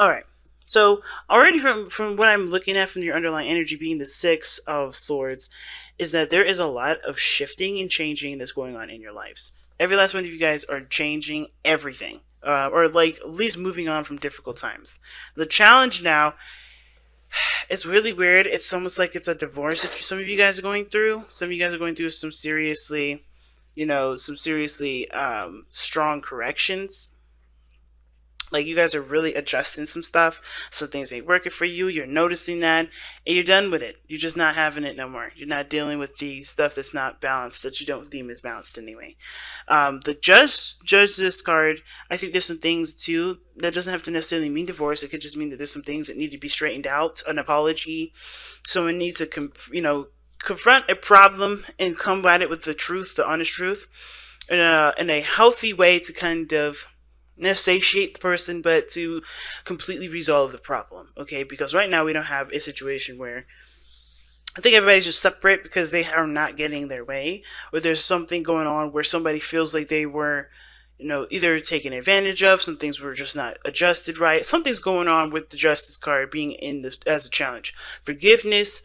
All right. So already from what I'm looking at from your underlying energy being the Six of Swords, is that there is a lot of shifting and changing that's going on in your lives. Every last one of you guys are changing everything, or like at least moving on from difficult times. The challenge now, it's really weird. It's almost like it's a divorce that some of you guys are going through. Some of you guys are going through some seriously, some seriously strong corrections. Like you guys are really adjusting some stuff. Some things ain't working for you. You're noticing that, and you're done with it. You're just not having it no more. You're not dealing with the stuff that's not balanced, that you don't deem as balanced anyway. The judge this card. I think there's some things too that doesn't have to necessarily mean divorce. It could just mean that there's some things that need to be straightened out. An apology. Someone needs to confront a problem and combat it with the truth, the honest truth, in a healthy way to kind of not satiate the person, but to completely resolve the problem. Okay, because right now we don't have a situation where I think everybody's just separate because they are not getting their way, or there's something going on where somebody feels like they were, either taken advantage of. Some things were just not adjusted right. Something's going on with the justice card being in this as a challenge. Forgiveness,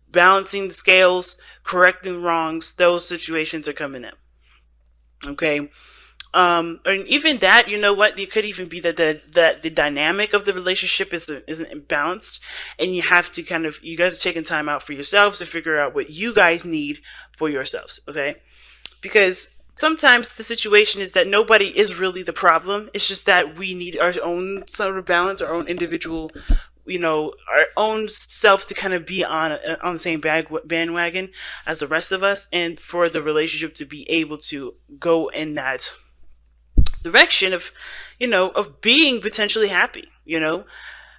balancing the scales, correcting wrongs. Those situations are coming in. Okay, and even that, you know what, it could even be that the dynamic of the relationship isn't imbalanced, and you have to you guys are taking time out for yourselves to figure out what you guys need for yourselves. Okay, because sometimes the situation is that nobody is really the problem. It's just that we need our own sort of balance, our own individual, our own self to kind of be on the same bandwagon as the rest of us, and for the relationship to be able to go in that direction of, of being potentially happy, because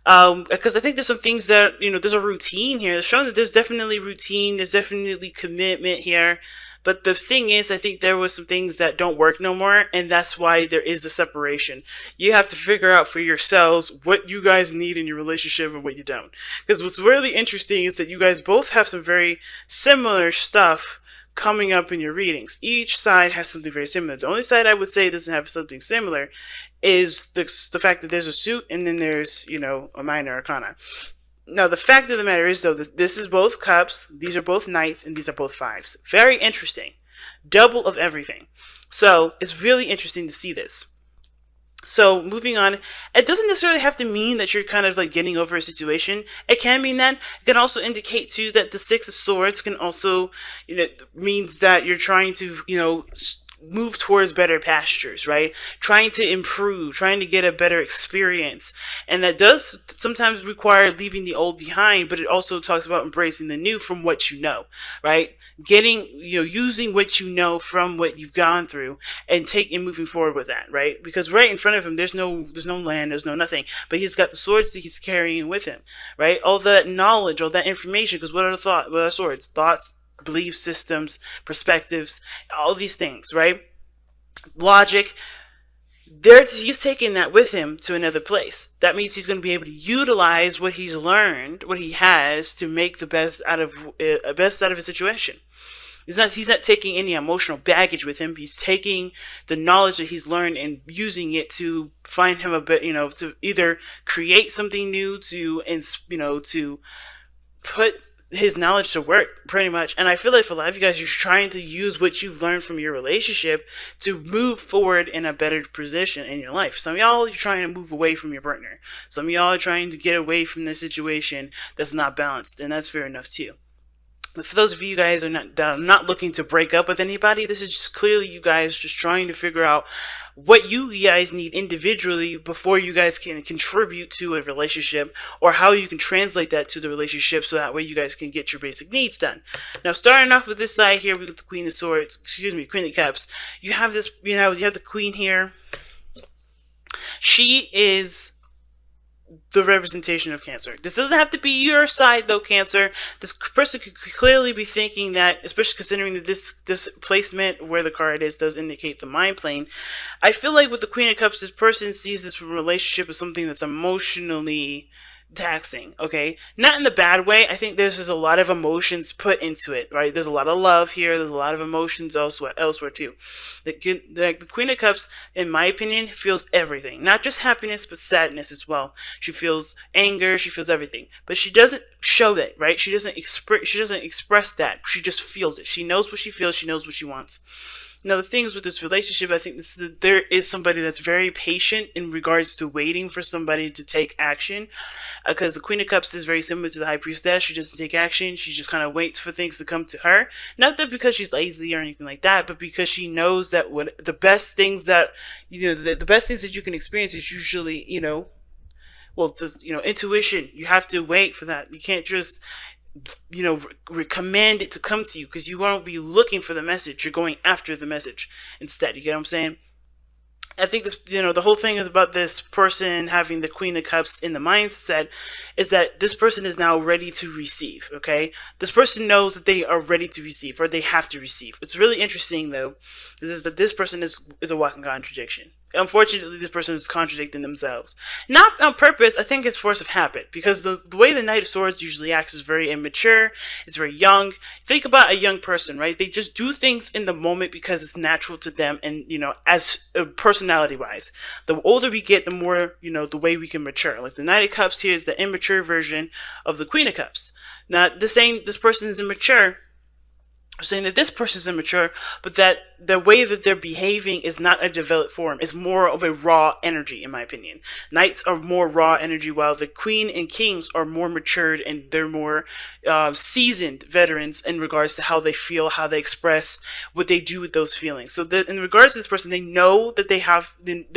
I think there's some things that, there's a routine here. It's showing that there's definitely routine, there's definitely commitment here. But the thing is, I think there was some things that don't work no more, and that's why there is a separation. You have to figure out for yourselves what you guys need in your relationship and what you don't. Because what's really interesting is that you guys both have some very similar stuff coming up in your readings. Each side has something very similar. The only side I would say doesn't have something similar is the fact that there's a suit and then there's, a minor arcana. Now, the fact of the matter is, though, that this is both cups, these are both knights, and these are both fives. Very interesting. Double of everything. So, it's really interesting to see this. So, moving on, it doesn't necessarily have to mean that you're kind of like getting over a situation. It can mean that. It can also indicate, too, that the Six of Swords can also, means that you're trying to, move towards better pastures, right? Trying to improve, trying to get a better experience. And that does sometimes require leaving the old behind, but it also talks about embracing the new from what you know, right? Getting, using what you know from what you've gone through and moving forward with that, right? Because right in front of him, there's no land, there's no nothing, but he's got the swords that he's carrying with him, right? All that knowledge, all that information, because what are swords? Thoughts, belief systems, perspectives, all these things, right? Logic. He's taking that with him to another place. That means he's going to be able to utilize what he's learned, what he has, to make the best out of his situation. He's not taking any emotional baggage with him. He's taking the knowledge that he's learned and using it to find him a bit, to either create something new, to put his knowledge to work, pretty much. And I feel like for a lot of you guys, you're trying to use what you've learned from your relationship to move forward in a better position in your life. Some of y'all are trying to move away from your partner. Some of y'all are trying to get away from this situation that's not balanced, and that's fair enough too. But for those of you guys that are not looking to break up with anybody, this is just clearly you guys just trying to figure out what you guys need individually before you guys can contribute to a relationship, or how you can translate that to the relationship so that way you guys can get your basic needs done. Now, starting off with this side here, we got the Queen of Swords, Queen of Cups. You have this, you have the Queen here. She is the representation of Cancer. This doesn't have to be your side, though, Cancer. This person could clearly be thinking that, especially considering that this placement where the card is does indicate the mind plane. I feel like with the Queen of Cups, this person sees this relationship as something that's emotionally taxing, okay? Not in the bad way. I think there's just a lot of emotions put into it, right? There's a lot of love here. There's a lot of emotions elsewhere too. The Queen of Cups, in my opinion, feels everything. Not just happiness, but sadness as well. She feels anger. She feels everything, but she doesn't show that, right? She doesn't express that. She just feels it. She knows what she feels. She knows what she wants. Now, the things with this relationship, I think there is somebody that's very patient in regards to waiting for somebody to take action. Because the Queen of Cups is very similar to the High Priestess. She doesn't take action. She just kind of waits for things to come to her. Not that because she's lazy or anything like that, but because she knows that the best things that, the best things that you can experience is usually, intuition. You have to wait for that. You can't just command it to come to you, because you won't be looking for the message. You're going after the message instead. You get what I'm saying? I think this, the whole thing is about this person having the Queen of Cups in the mindset is that this person is now ready to receive, okay? This person knows that they are ready to receive, or they have to receive. What's really interesting, though, is that this person is a walking contradiction. Unfortunately, this person is contradicting themselves. Not on purpose. I think it's force of habit, because the way the Knight of Swords usually acts is very immature. It's very young. Think about a young person, right? They just do things in the moment because it's natural to them, and, as personality-wise. The older we get, the more, the way we can mature. Like the Knight of Cups here is the immature version of the Queen of Cups. Not the saying this person is immature, saying that this person is immature, but that the way that they're behaving is not a developed form. It's more of a raw energy, in my opinion. Knights are more raw energy, while the Queen and Kings are more matured, and they're more seasoned veterans in regards to how they feel, how they express, what they do with those feelings. So in regards to this person, they know that they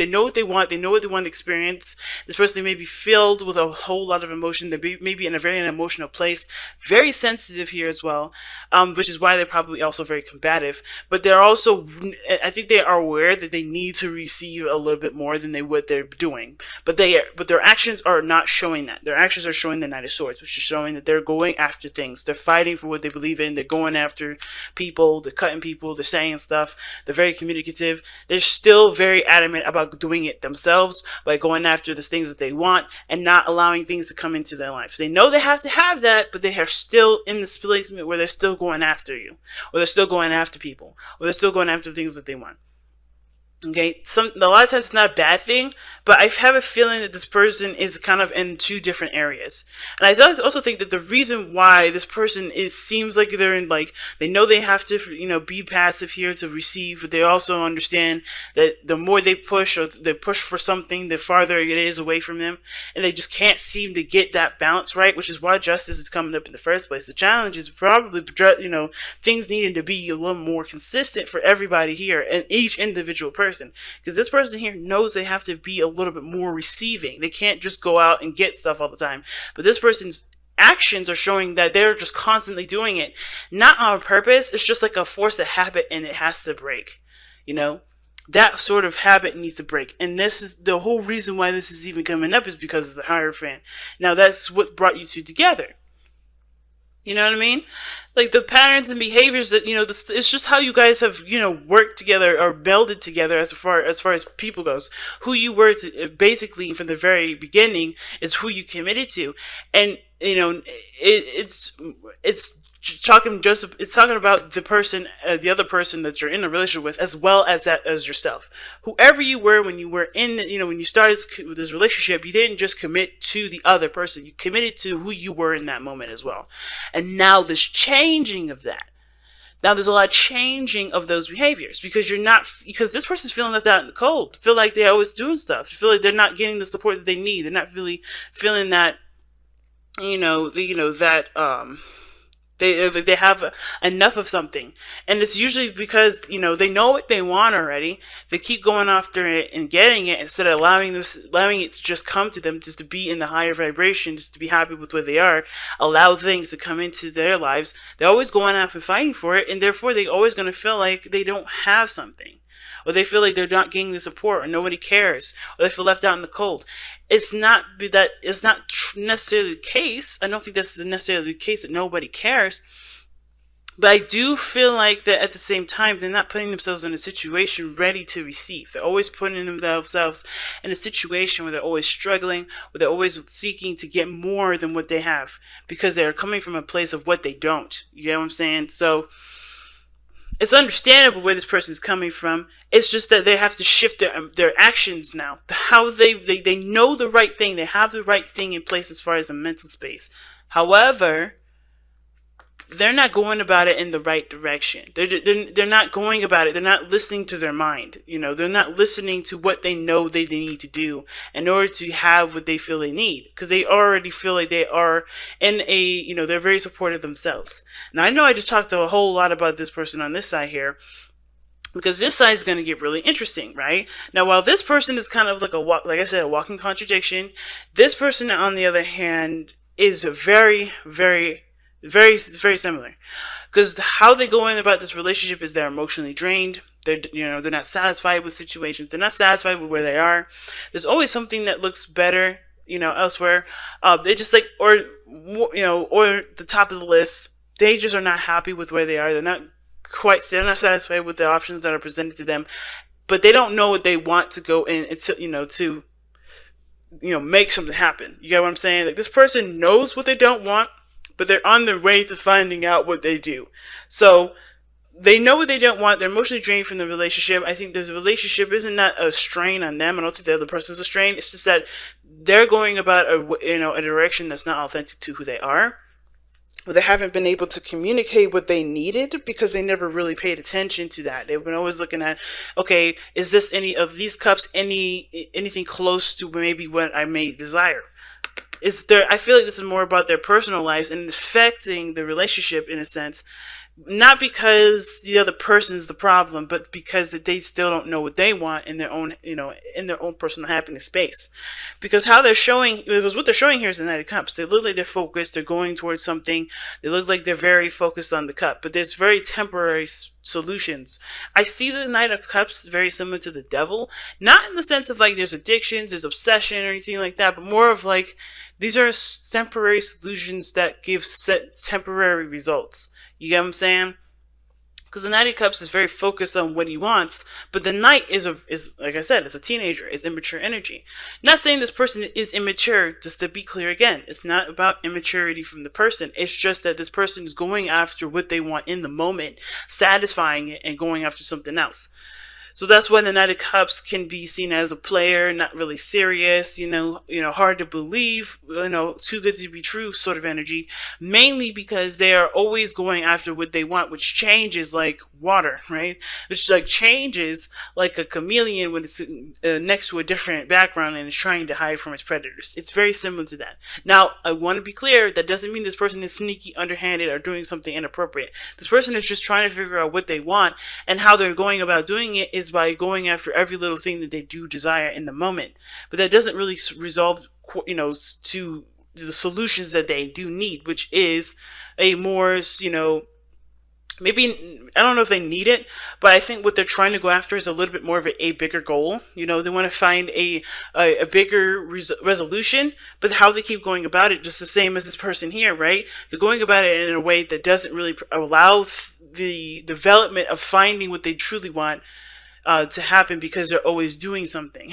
know what they want, they know what they want to experience. This person may be filled with a whole lot of emotion. They may be in a very emotional place, very sensitive here as well, which is why they're probably also very combative. But they're also, I think they are aware that they need to receive a little bit more than they're doing. But their actions are not showing that. Their actions are showing the Knight of Swords, which is showing that they're going after things. They're fighting for what they believe in. They're going after people. They're cutting people. They're saying stuff. They're very communicative. They're still very adamant about doing it themselves by going after the things that they want and not allowing things to come into their lives. They know they have to have that, but they are still in this placement where they're still going after you, or they're still going after people, or they're still going after things that they want. Okay, a lot of times it's not a bad thing, but I have a feeling that this person is kind of in two different areas. And I also think that the reason why this person seems like they're in, like, they know they have to, be passive here to receive, but they also understand that the more they push, or they push for something, the farther it is away from them, and they just can't seem to get that balance right, which is why justice is coming up in the first place. The challenge is probably, things needing to be a little more consistent for everybody here and each individual person. Because this person here knows they have to be a little bit more receiving. They can't just go out and get stuff all the time. But this person's actions are showing that they're just constantly doing it, not on purpose. It's just like a force of habit, and it has to break. That sort of habit needs to break. And this is the whole reason why this is even coming up, is because of the Hierophant. Now, that's what brought you two together. You know what I mean? Like the patterns and behaviors that, it's just how you guys have, worked together or melded together as far as people goes. Who you were basically from the very beginning is who you committed to. And, it's talking about the person, the other person that you're in a relationship with, as well as yourself. Whoever you were when you were in, when you started this relationship, you didn't just commit to the other person. You committed to who you were in that moment as well. And now there's changing of that. Now there's a lot of changing of those behaviors, because because this person's feeling left out in the cold. Feel like they're always doing stuff. Feel like they're not getting the support that they need. They're not really feeling that, they have enough of something. And it's usually because, they know what they want already. They keep going after it and getting it, instead of allowing it to just come to them, just to be in the higher vibration, just to be happy with where they are, allow things to come into their lives. They're always going after fighting for it, and therefore they're always going to feel like they don't have something. Or they feel like they're not getting the support, or nobody cares, or they feel left out in the cold. It's not necessarily the case. I don't think that's necessarily the case that nobody cares. But I do feel like that at the same time, they're not putting themselves in a situation ready to receive. They're always putting themselves in a situation where they're always struggling, where they're always seeking to get more than what they have because they're coming from a place of what they don't. You know what I'm saying? So it's understandable where this person's coming from. It's just that they have to shift their actions now. How they know the right thing. They have the right thing in place as far as the mental space. However, they're not going about it in the right direction. They're not going about it. They're not listening to their mind. You know, they're not listening to what they know they need to do in order to have what they feel they need. Because they already feel like they are in a, you know, they're very supportive themselves. Now, I know I just talked a whole lot about this person on this side here, because this side is going to get really interesting, right? Now, while this person is kind of like like I said, a walking contradiction, this person, on the other hand, is very, very, very, very similar. Because how they go in about this relationship is they're emotionally drained. They're not satisfied with situations. They're not satisfied with where they are. There's always something that looks better, elsewhere. They just like, or the top of the list. They just are not happy with where they are. They're not satisfied with the options that are presented to them, but they don't know what they want to go in to make something happen. You get what I'm saying? Like, this person knows what they don't want, but they're on their way to finding out what they do. So they know what they don't want. They're emotionally drained from the relationship. I think this relationship isn't not a strain on them. I don't think the other person's a strain. It's just that they're going about a direction that's not authentic to who they are. They haven't been able to communicate what they needed because they never really paid attention to that. They've been always looking at, okay, is this any of these cups anything close to maybe what I may desire? I feel like this is more about their personal lives and affecting the relationship in a sense, not because the other person's the problem, but because that they still don't know what they want in their own, in their own personal happiness space. Because what they're showing here is the Knight of Cups. They look like they're focused. They're going towards something. They look like they're very focused on the cup, but there's very temporary solutions. I see the Knight of Cups very similar to the Devil, not in the sense of like there's addictions, there's obsession or anything like that, but more of like these are temporary solutions that give temporary results. You get what I'm saying? Because the Knight of Cups is very focused on what he wants, but the Knight is like I said, it's a teenager. It's immature energy. Not saying this person is immature, just to be clear again. It's not about immaturity from the person. It's just that this person is going after what they want in the moment, satisfying it, and going after something else. So that's why the Knight of Cups can be seen as a player, not really serious, hard to believe, too good to be true sort of energy, mainly because they are always going after what they want, which changes like water, right? Which like changes like a chameleon when it's next to a different background and is trying to hide from its predators. It's very similar to that. Now, I want to be clear, that doesn't mean this person is sneaky, underhanded, or doing something inappropriate. This person is just trying to figure out what they want, and how they're going about doing it is by going after every little thing that they do desire in the moment. But that doesn't really resolve, to the solutions that they do need, which is a more, maybe, I don't know if they need it, but I think what they're trying to go after is a little bit more of a bigger goal. They want to find a bigger resolution, but how they keep going about it, just the same as this person here, right? They're going about it in a way that doesn't really allow the development of finding what they truly want to happen, because they're always doing something.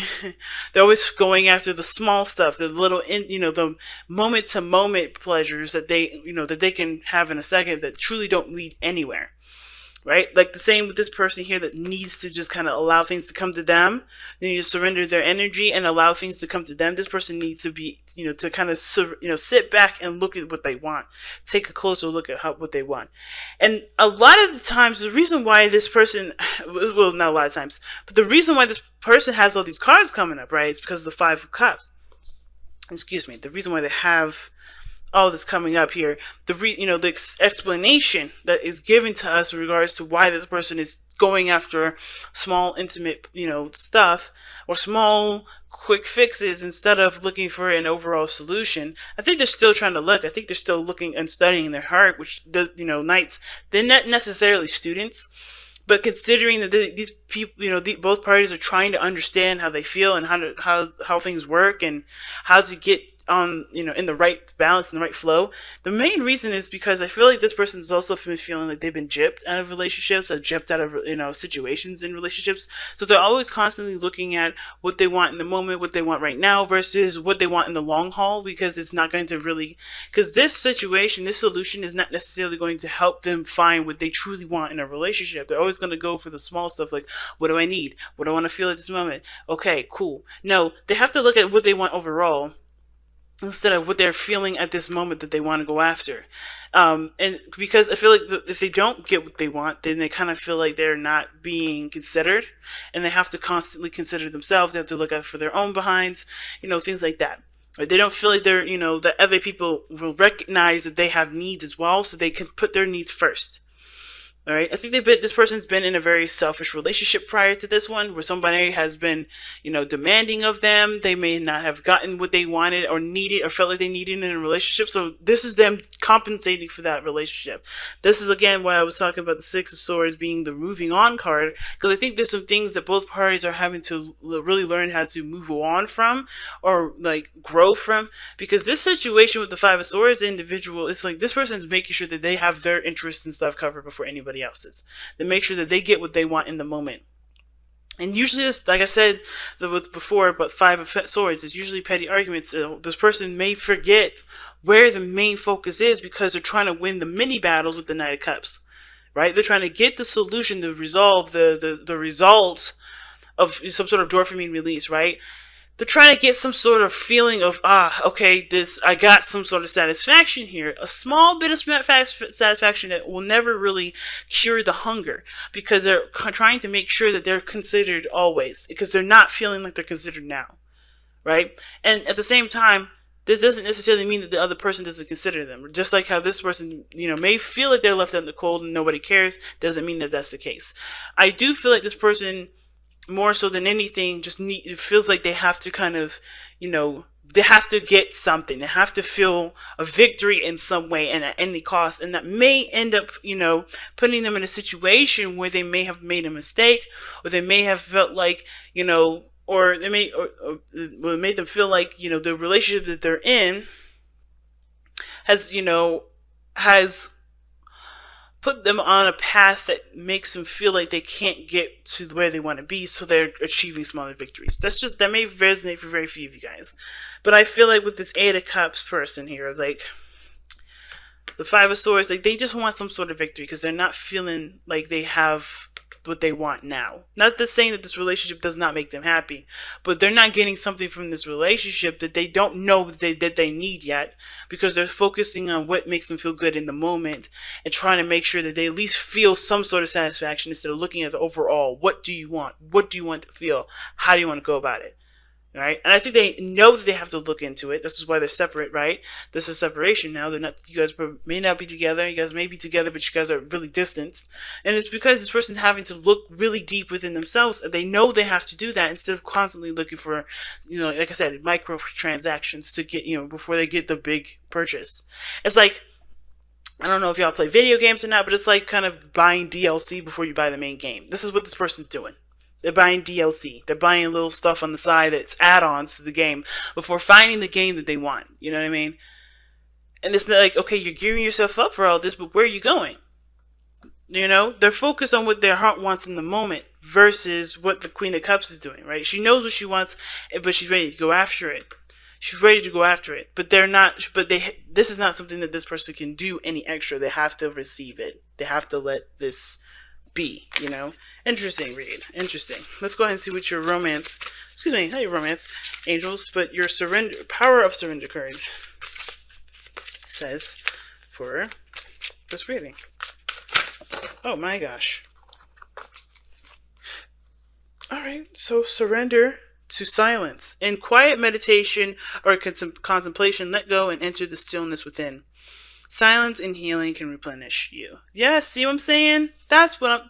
They're always going after the small stuff, the little, the moment to moment pleasures that they can have in a second that truly don't lead anywhere. Right? Like the same with this person here that needs to just kind of allow things to come to them. They need to surrender their energy and allow things to come to them. This person needs to be, to kind of, sit back and look at what they want. Take a closer look at what they want. And a lot of the times, the reason why this person, well, not a lot of times, but the reason why this person has all these cards coming up, right, is because of the Five of Cups. Excuse me. The reason why they have all this coming up here, the explanation that is given to us in regards to why this person is going after small, intimate, stuff, or small, quick fixes instead of looking for an overall solution. I think they're still trying to look. I think they're still looking and studying their heart, which Knights, they're not necessarily students. But considering that these people, both parties are trying to understand how they feel and how things work and how to get on, in the right balance and the right flow. The main reason is because I feel like this person's also been feeling like they've been gypped out of relationships, or gypped out of, situations in relationships. So they're always constantly looking at what they want in the moment, what they want right now versus what they want in the long haul, because it's not going to really, because this situation, this solution is not necessarily going to help them find what they truly want in a relationship. They're always going to go for the small stuff, like, what do I need? What do I want to feel at this moment? Okay, cool. No, they have to look at what they want overall, instead of what they're feeling at this moment that they want to go after. And because I feel like if they don't get what they want, then they kind of feel like they're not being considered, and they have to constantly consider themselves. They have to look out for their own behinds, things like that. Or they don't feel like they're, that other people will recognize that they have needs as well, so they can put their needs first. All right. I think this person's been in a very selfish relationship prior to this one, where somebody has been, demanding of them. They may not have gotten what they wanted or needed or felt like they needed in a relationship. So this is them compensating for that relationship. This is, again, why I was talking about the Six of Swords being the moving on card, because I think there's some things that both parties are having to really learn how to move on from, or like grow from. Because this situation with the Five of Swords individual, it's like this person's making sure that they have their interests and stuff covered before anybody else's. They make sure that they get what they want in the moment. And usually this, like I said before, but Five of Swords is usually petty arguments. This person may forget where the main focus is, because they're trying to win the mini battles with the Knight of Cups, right? They're trying to get the solution to resolve the result of some sort of dopamine release, right? They're trying to get some sort of feeling of, okay, I got some sort of satisfaction here. A small bit of satisfaction that will never really cure the hunger, because they're trying to make sure that they're considered always, because they're not feeling like they're considered now, right? And at the same time, this doesn't necessarily mean that the other person doesn't consider them. Just like how this person, may feel like they're left out in the cold and nobody cares, doesn't mean that that's the case. I do feel like this person, more so than anything, it feels like they have to kind of, they have to get something. They have to feel a victory in some way and at any cost. And that may end up, putting them in a situation where they may have made a mistake, or they may have felt like, or they may, or it made them feel like, the relationship that they're in has put them on a path that makes them feel like they can't get to where they want to be, so they're achieving smaller victories. That may resonate for very few of you guys. But I feel like with this Eight of Cups person here, like the Five of Swords, like they just want some sort of victory, because they're not feeling like they have what they want now. Not to saying that this relationship does not make them happy, but they're not getting something from this relationship that they don't know that they need yet, because they're focusing on what makes them feel good in the moment and trying to make sure that they at least feel some sort of satisfaction, instead of looking at the overall. What do you want? What do you want to feel? How do you want to go about it? Right? And I think they know that they have to look into it. This is why they're separate, right? This is separation now. They're not. You guys may not be together. You guys may be together, but you guys are really distanced. And it's because this person's having to look really deep within themselves. And they know they have to do that, instead of constantly looking for, like I said, micro transactions to get, before they get the big purchase. It's like, I don't know if y'all play video games or not, but it's like kind of buying DLC before you buy the main game. This is what this person's doing. They're buying DLC. They're buying little stuff on the side that's add-ons to the game before finding the game that they want. You know what I mean? And it's like, okay, you're gearing yourself up for all this, but where are you going? They're focused on what their heart wants in the moment versus what the Queen of Cups is doing, right? She knows what she wants, but she's ready to go after it. She's ready to go after it, but they're not. But this is not something that this person can do any extra. They have to receive it. They have to let this be, Interesting read. Interesting. Let's go ahead and see what your romance, not your romance, angels, but your power of surrender cards says for this reading. Oh my gosh. Alright, so surrender to silence. In quiet meditation or contemplation, let go and enter the stillness within. Silence and healing can replenish you. Yeah, see what I'm saying? That's what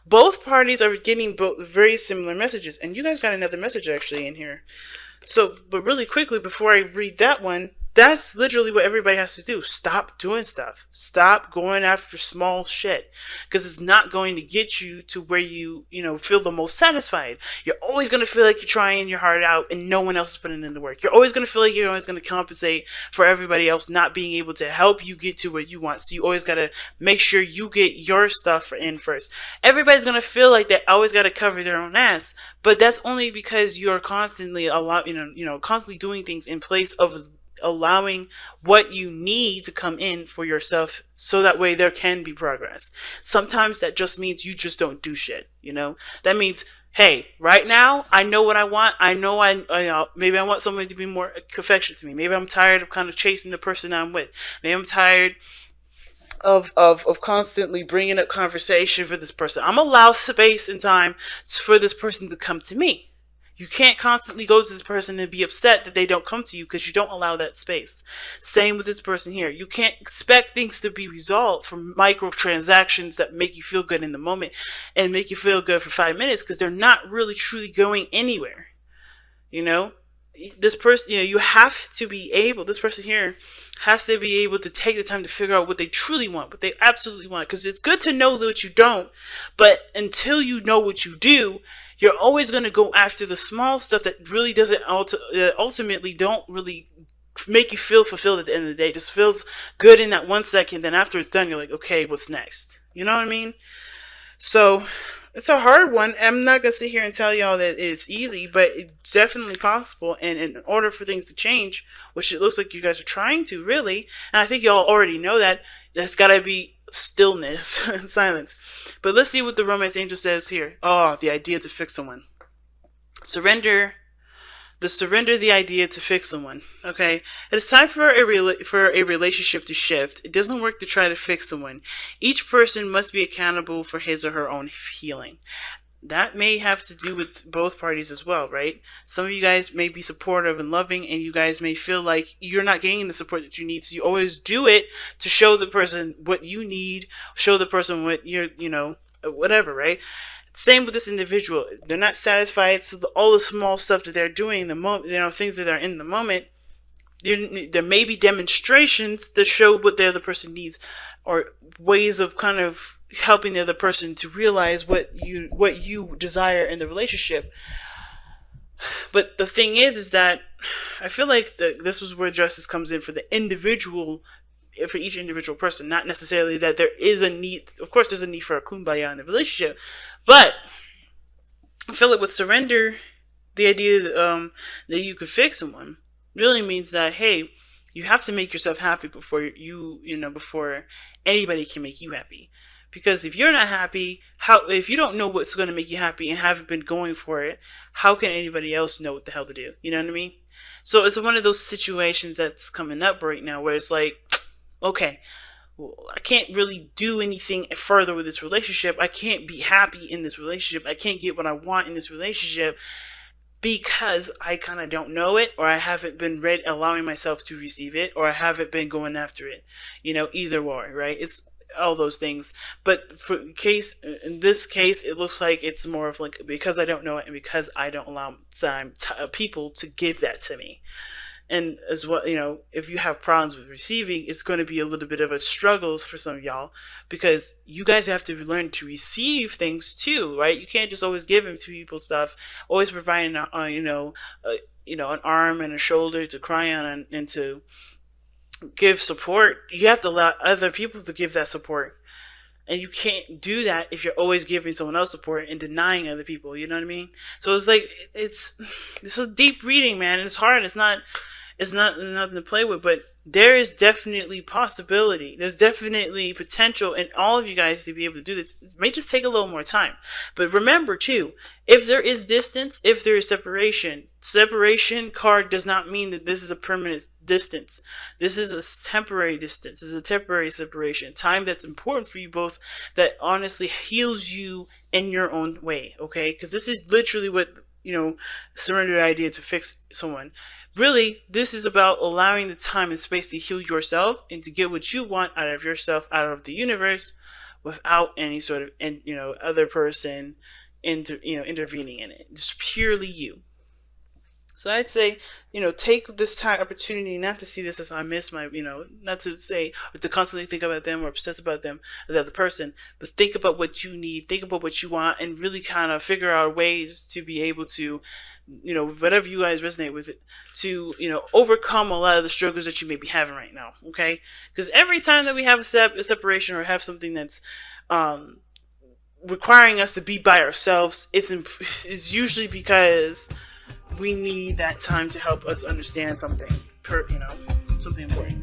both parties are getting both very similar messages. And you guys got another message actually in here. So, but really quickly, before I read that one, that's literally what everybody has to do. Stop doing stuff. Stop going after small shit, because it's not going to get you to where you feel the most satisfied. You're always going to feel like you're trying your heart out and no one else is putting in the work. You're always going to feel like you're always going to compensate for everybody else not being able to help you get to what you want. So you always got to make sure you get your stuff in first. Everybody's going to feel like they always got to cover their own ass, but that's only because you're constantly constantly doing things in place of allowing what you need to come in for yourself, so that way there can be progress. Sometimes that just means you just don't do shit. That means, hey, right now I know what I want. I know maybe I want somebody to be more affectionate to me. Maybe I'm tired of kind of chasing the person I'm with. Maybe I'm tired of constantly bringing up conversation for this person. I'm allow space and time for this person to come to me. You can't constantly go to this person and be upset that they don't come to you, because you don't allow that space. Same with this person here. You can't expect things to be resolved from microtransactions that make you feel good in the moment and make you feel good for 5 minutes, because they're not really truly going anywhere. This person, you have to be able, this person here has to be able to take the time to figure out what they truly want, what they absolutely want. Because it's good to know what you don't, but until you know what you do, you're always going to go after the small stuff that really doesn't ultimately don't really make you feel fulfilled at the end of the day. It just feels good in that 1 second. Then after it's done, you're like, okay, what's next? You know what I mean? So it's a hard one. I'm not going to sit here and tell y'all that it's easy, but it's definitely possible. And in order for things to change, which it looks like you guys are trying to, really, and I think y'all already know that, there's got to be stillness and silence. But let's see what the romance angel says here. Oh, the idea to fix someone. Surrender the idea to fix someone. Okay, it is time for a relationship to shift. It doesn't work to try to fix someone. Each person must be accountable for his or her own healing. That may have to do with both parties as well, right? Some of you guys may be supportive and loving, and you guys may feel like you're not getting the support that you need, so you always do it to show the person what you need, show the person what you're, whatever, right? Same with this individual. They're not satisfied, so all the small stuff that they're doing, the moment, things that are in the moment, there may be demonstrations that show what the other person needs, or ways of kind of helping the other person to realize what you desire in the relationship. But the thing is that I feel like this is where justice comes in for the individual, for each individual person. Not necessarily that there is a need. Of course, there's a need for a kumbaya in the relationship, but I feel like with surrender, the idea that you could fix someone really means that, hey, you have to make yourself happy before before anybody can make you happy. Because if you're not happy, if you don't know what's going to make you happy and haven't been going for it, how can anybody else know what the hell to do? You know what I mean? So it's one of those situations that's coming up right now where it's like, okay, well, I can't really do anything further with this relationship. I can't be happy in this relationship. I can't get what I want in this relationship because I kind of don't know it, or I haven't been allowing myself to receive it, or I haven't been going after it. Either or, right? It's all those things. But in this case, it looks like it's more of like, because I don't know it and because I don't allow people to give that to me. And as well, if you have problems with receiving, it's going to be a little bit of a struggle for some of y'all, because you guys have to learn to receive things too, right? You can't just always give them to people stuff, always providing, an arm and a shoulder to cry on and to give support. You have to allow other people to give that support. And you can't do that if you're always giving someone else support and denying other people. You know what I mean? So it's like, this is deep reading, man. It's hard. It's not nothing to play with, but there is definitely possibility. There's definitely potential in all of you guys to be able to do this. It may just take a little more time. But remember too, if there is distance, if there is separation card does not mean that this is a permanent distance. This is a temporary distance. This is a temporary separation. Time that's important for you both, that honestly heals you in your own way, okay? Because this is literally what, surrender the idea to fix someone. Really, this is about allowing the time and space to heal yourself and to get what you want out of yourself, out of the universe, without any sort of other person intervening in it. Just purely you. So I'd say, take this time opportunity not to see this as I miss my, not to say or to constantly think about them or obsess about them, the other person, but think about what you need, think about what you want, and really kind of figure out ways to be able to, whatever you guys resonate with it, to, overcome a lot of the struggles that you may be having right now. Okay, because every time that we have a separation or have something that's requiring us to be by ourselves, it's usually because we need that time to help us understand something, something important.